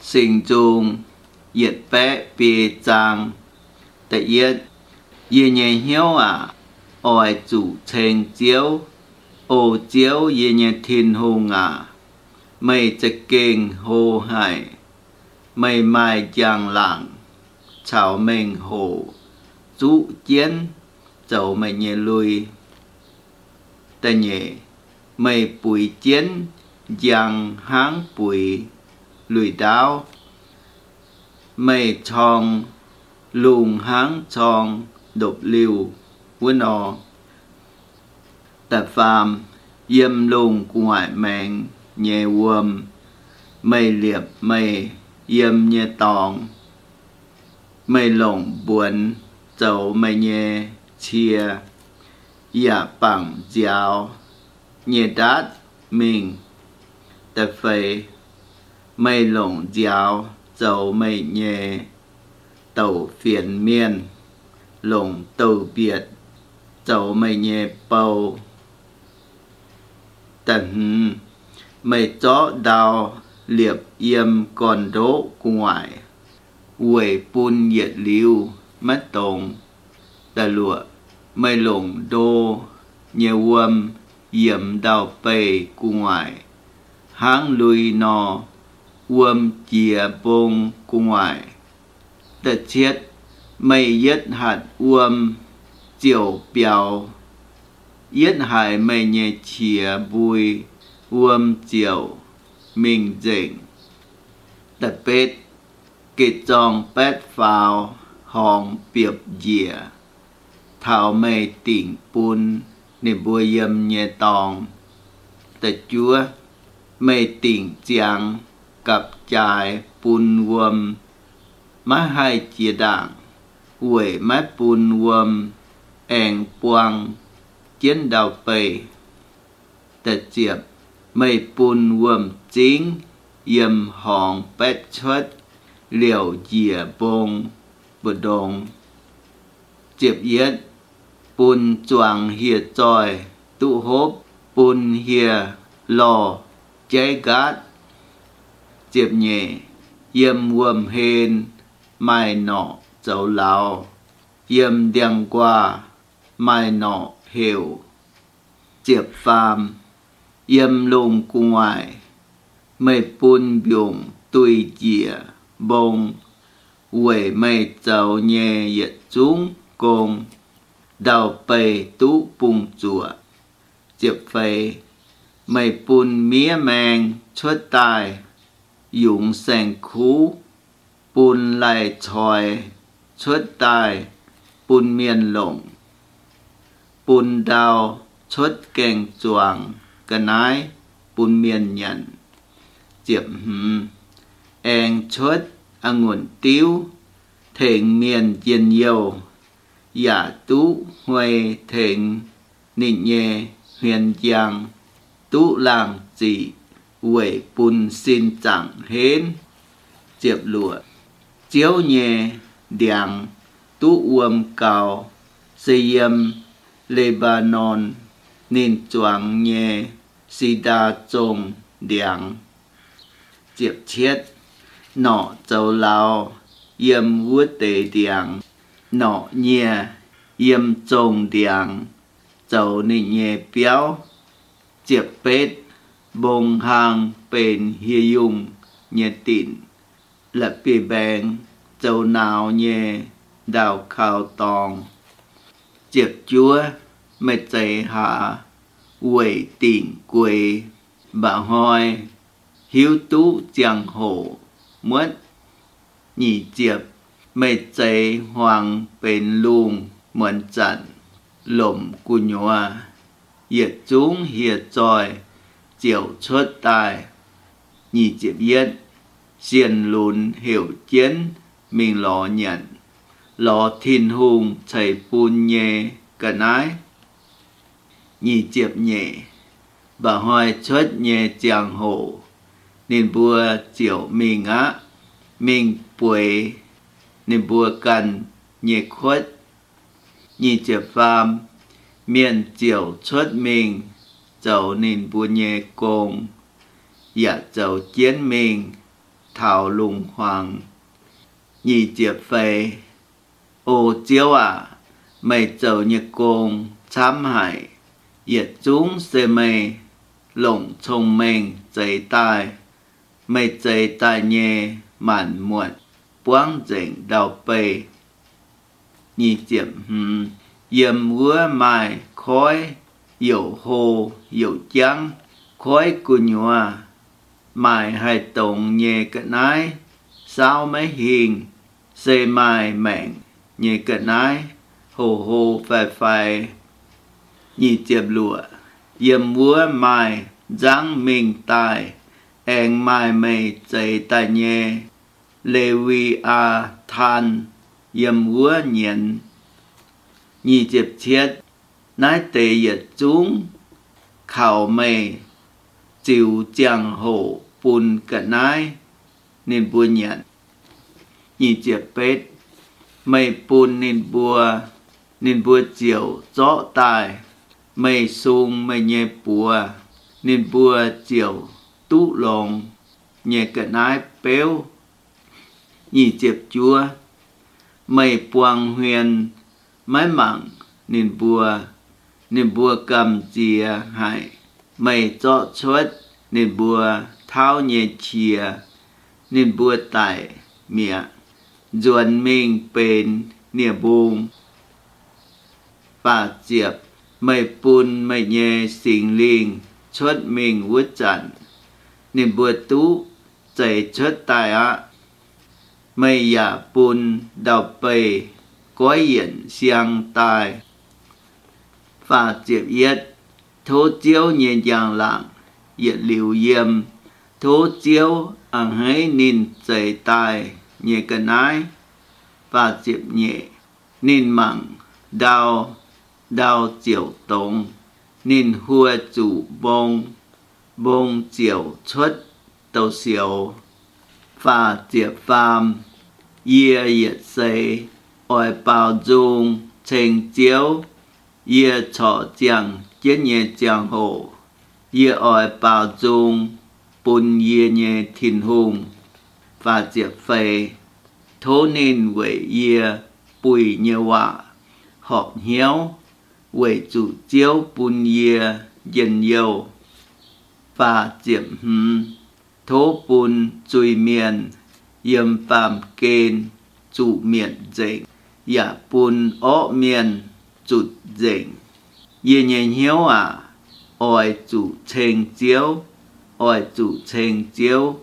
sinh chung yết bé bì trang tại yết yê nhẹ hiếu oi chủ chênh chiếu ô chiếu yê nhẹ thiên hùng mây chạc kinh hồ hải mây mai giang lạng chào mình hồ chú chiến dẫu mây nhẹ lùi ta nhẹ mây bùi chiến giang háng bùi lùi đáo mây chong lùng háng chong độc liu vốn o ta phàm yếm lùng ngoại mẹn nhẹ vườm mây liệp mây yếm nhẹ tòng mây lồng buồn dẫu mây nhẹ chia dạ bằng giáo nhẹ đát mình ta phê mây lồng giáo dẫu mây nhẹ tàu phiền miên lồng tàu biệt dẫu mây nhẹ bầu tần mây chó đào liệp yếm còn đỗ ngoài quầy bùn nhiệt liu mất tổng ta lụa mây lồng đô nhẹ vườm yếm đào bầy ngoài háng lùi nò vườm chìa bông ngoài ta chết mây yết hạt vườm chiều bèo yết hải mây nhẹ chìa bùi vườm chiều mình dịnh ta bết kịch tròn bét vào hòn biệp dìa thảo mây tỉnh bùn nè bùi yếm nhẹ tòng ta chúa mây tỉnh giang cặp chài bùn vườm má hai chia đảng quẩy mát bùn vườm ẻng quang chiến đào bầy ta chiệp mây bùn vườm chính yếm hòn bét chất liều dìa bông bờ đồng chiệp yết bùn choàng hìa tròi tụ hốp bùn hìa lò cháy gát chiệp nhẹ yếm vườm hên mai nọ dấu lao yếm đèn qua mai nọ hiểu chiệp phàm yếm lùng ngoài mây bùn biồng tùy dìa bông quẩy mây dầu nhẹ yết chúng cùng đào bầy tú bùng chùa chiệp phây mây bùn mía mang xuất tài dùng sành khú bùn lại tròi xuất tài bùn miền lồng bùn đào xuất kèng choàng cân ái bùn miền nhận chiệp eng xuất nguồn tiếu thịnh miền diên dầu giả tú huê thịnh nịnh nhẹ huyền giang tú làng dị quẩy bùn xin chẳng hến chiệp lụa chiếu nhẹ đèn tú uâm cao xây yếm Lebanon nên choàng nhẹ si đa trông đèn chiệp chiết nọ châu lao yếm vua tế đèn nọ nhẹ yếm trông đèn châu nịnh nhẹ béo chiệp bết bông hàng bền hia dùng nhẹ tịnh là bì bèn châu nào nhẹ đào khao tòng chiệp chúa mệt chạy hạ quẩy tỉnh quầy bà hoi hiếu tú giang hồ mất nhị chiệp mệt chạy hoàng bền luông mượn trận lộm cu nhòa yết chúng hiệt tròi chiều xuất tài nhị chiệp yết xiên lún hiểu chiến mình lò nhận lò thiên hùng chảy bùn nhẹ cân ái nhị chiệp nhẹ bà hoài xuất nhẹ giang hồ nên bùa chiều mình mình bùi nên bùa cần nhẹ khuất nhị chiệp phàm miền chiều xuất mình dẫu nên bùa nhẹ cùng dạ dẫu chiến mình thảo lùng hoàng. Nhị diệp phê, ô chiếu mày dầu nhiệt côn chám hải, yết chúng xe mày lộng thông minh dây tai, mày dây tai nhẹ mạn muộn, quang dịnh đào bê. Nhị diệp yếm vua mai khói, dầu hồ, dầu trắng, khói của nhòa, mai hai tổng nhẹ cận ái, sao mấy hiền, xe mai mẹn, nhẹ cận ái, hồ hồ phai phai. Nhị diệp lụa, yếm vua mai, giang mình tài, em mai mây dây tài nhẹ, lê vi than, yếm vua nhện. Nhị diệp chiết, nái tê yết chúng, khảo mây, chiều giang hồ bùn cận ái, nên bùa nhện. Nhị diệp bết, mây bùn nên bùa chiều gió tài, mây sung mây nhẹ bùa, nên bùa chiều tú lòng, nhẹ cận ái béo. Nhị diệp chúa, mây buông huyền, mái mặn nên bùa cầm chìa hại, mây gió chuất nên bùa thao nhẹ chìa, nên bùa tải mía, duẩn mình bền nìa buông. Và diệp, mây bùn mây nhẹ xình linh, chuất mình vút chặn, nên bùa tú chạy chuất tài mây giả bùn đào bầy, gói yển xiang tài. Và diệp yết, thố chiếu nhẹ nhàng lặng, yết liu yêm, thố chiếu ăn hãy nín dày tài, nhẹ cận ái. Và diệp nhẹ, nín mặn, đào chiều tổng, nín hua chủ bông chiều chuất tàu xiều. Và diệp phàm, yê yết xây, oi bao dung, trình chiếu, yê trọ giang, chết nhẹ giang hồ, yê oi bao dung, bùn yê nhẹ thìn hùng. Và diệp phê, thố nên quệ yê, bùi nhẹ họa, họp hiếu, quệ chủ chiếu bùn yê, dân yêu. Và diệp thố bùn chui miền, yêm phàm kên, chủ miền dịnh, dạ bùn ổ miền, chủ dịnh. Yê nhẹ hiếu oi chủ trình chiếu,